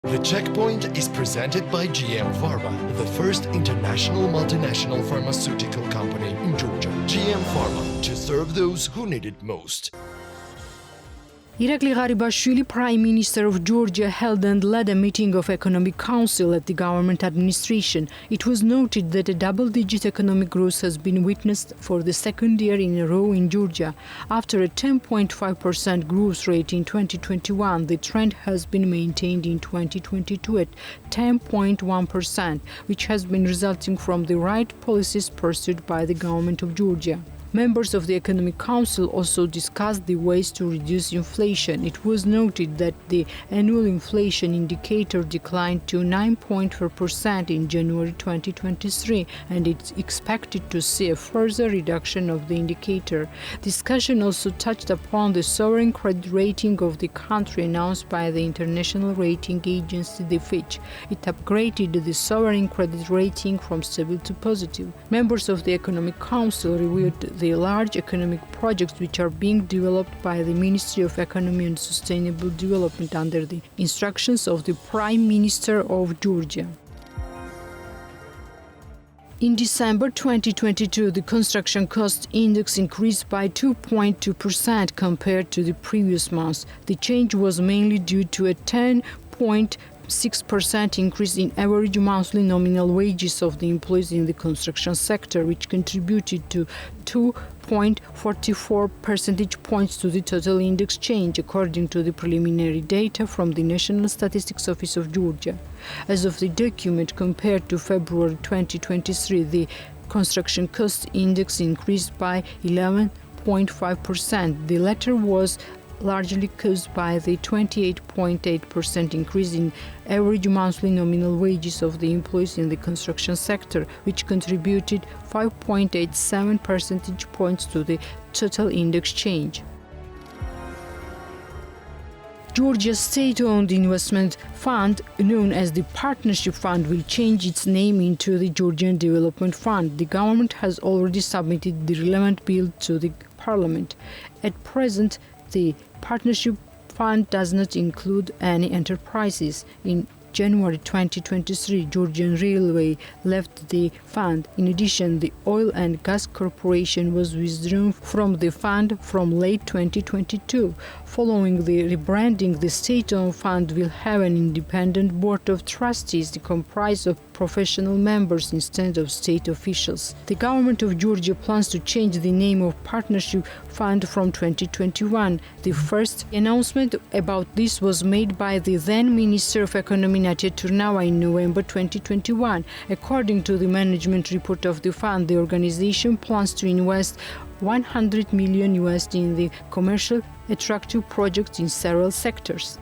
The Checkpoint is presented by GM Pharma, the first international multinational pharmaceutical company in Georgia. GM Pharma, to serve those who need it most. Irakli Garibashvili, Prime Minister of Georgia, held and led a meeting of Economic Council at the government administration. It was noted that a double-digit economic growth has been witnessed for the second year in a row in Georgia. After a 10.5% growth rate in 2021, the trend has been maintained in 2022 at 10.1%, which has been resulting from the right policies pursued by the government of Georgia. Members of the Economic Council also discussed the ways to reduce inflation. It was noted that the annual inflation indicator declined to 9.4% in January 2023, and it's expected to see a further reduction of the indicator. Discussion also touched upon the sovereign credit rating of the country announced by the international rating agency, the Fitch. It upgraded the sovereign credit rating from stable to positive. Members of the Economic Council reviewed the large economic projects which are being developed by the Ministry of Economy and Sustainable Development under the instructions of the Prime Minister of Georgia. In December 2022, the construction cost index increased by 2.2% compared to the previous month. The change was mainly due to a 10.6% increase in average monthly nominal wages of the employees in the construction sector, which contributed to 2.44 percentage points to the total index change, according to the preliminary data from the National Statistics Office of Georgia. As of the document, compared to February 2023, the construction cost index increased by 11.5%. The latter was largely caused by the 28.8% increase in average monthly nominal wages of the employees in the construction sector, which contributed 5.87 percentage points to the total index change. Georgia's state-owned investment fund, known as the Partnership Fund, will change its name into the Georgian Development Fund. The government has already submitted the relevant bill to the parliament. At present, the Partnership Fund does not include any enterprises. In January 2023, Georgian Railway left the fund. In addition, the Oil and Gas Corporation was withdrawn from the fund from late 2022. Following the rebranding, the state-owned fund will have an independent board of trustees comprised of professional members instead of state officials. The government of Georgia plans to change the name of Partnership Fund from 2021. The first announcement about this was made by the then Minister of Economy Natia Turnava in November 2021. According to the management report of the fund, the organization plans to invest $100 million in the commercial attractive projects in several sectors.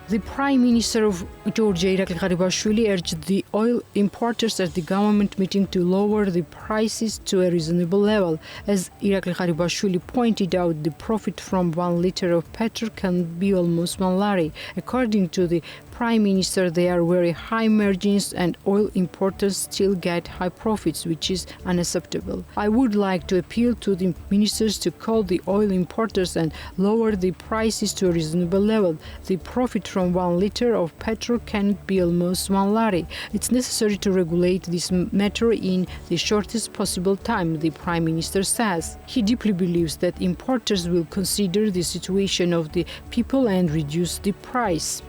The Prime Minister of Georgia, Irakli Garibashvili, urged the oil importers at the government meeting to lower the prices to a reasonable level. As Irakli Garibashvili pointed out, the profit from 1 liter of petrol can be almost 1 lari. According to the Prime Minister, there are very high margins and oil importers still get high profits, which is unacceptable. I would like to appeal to the ministers to call the oil importers and lower the prices to a reasonable level. The profit from 1 liter of petrol can be almost 1 lari. It's necessary to regulate this matter in the shortest possible time, the Prime Minister says. He deeply believes that importers will consider the situation of the people and reduce the price.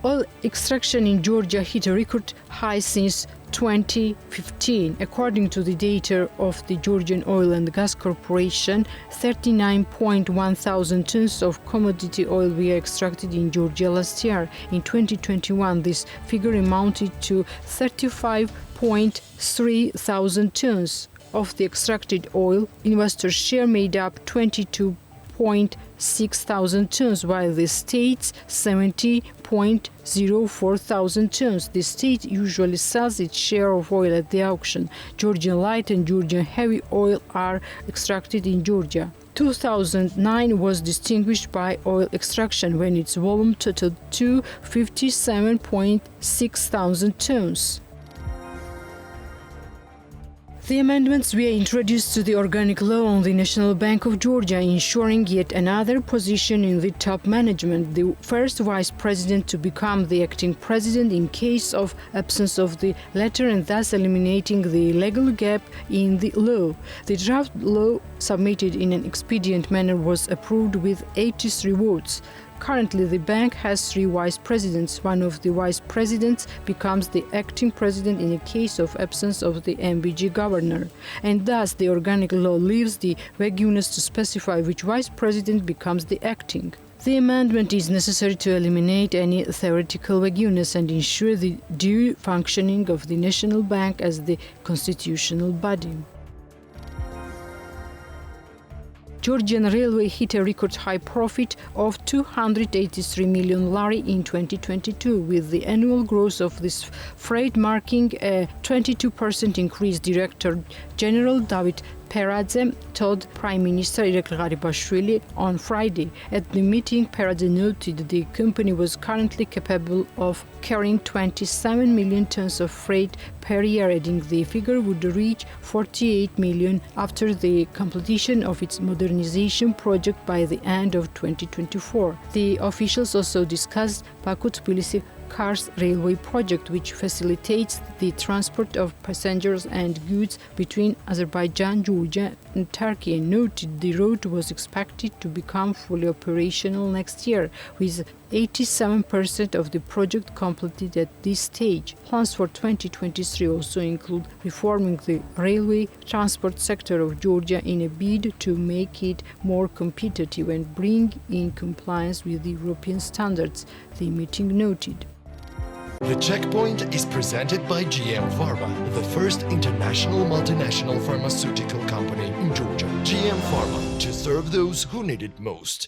Oil extraction in Georgia hit a record high since 2015. According to the data of the Georgian Oil and Gas Corporation, 39.1 thousand tons of commodity oil were extracted in Georgia last year. In 2021, this figure amounted to 35.3 thousand tons. Of the extracted oil, investors' share made up 22.6 thousand tons, while the state's 70.04 thousand tons. The state usually sells its share of oil at the auction. Georgian light and Georgian heavy oil are extracted in Georgia. 2009 was distinguished by oil extraction when its volume totaled to 57.6 thousand tons. The amendments were introduced to the organic law on the National Bank of Georgia, ensuring yet another position in the top management, the first vice president to become the acting president in case of absence of the latter, and thus eliminating the legal gap in the law. The draft law, submitted in an expedient manner, was approved with 83 votes. Currently, the bank has 3 vice presidents. One of the vice presidents becomes the acting president in a case of absence of the MBG governor, and thus the organic law leaves the vagueness to specify which vice president becomes the acting. The amendment is necessary to eliminate any theoretical vagueness and ensure the due functioning of the National Bank as the constitutional body. Georgian Railway hit a record high profit of 283 million lari in 2022, with the annual growth of this freight marking a 22% increase. Director General David Peradze told Prime Minister Irakli Garibashvili on Friday. At the meeting, Peradze noted the company was currently capable of carrying 27 million tons of freight per year, adding the figure would reach 48 million after the completion of its modernization project by the end of 2024. The officials also discussed Baku-Tbilisi Kars Railway project, which facilitates the transport of passengers and goods between Azerbaijan, Georgia and Turkey, and noted the road was expected to become fully operational next year, with 87% of the project completed at this stage. Plans for 2023 also include reforming the railway transport sector of Georgia in a bid to make it more competitive and bring in compliance with the European standards, the meeting noted. The Checkpoint is presented by GM Pharma, the first international multinational pharmaceutical company in Georgia. GM Pharma, to serve those who need it most.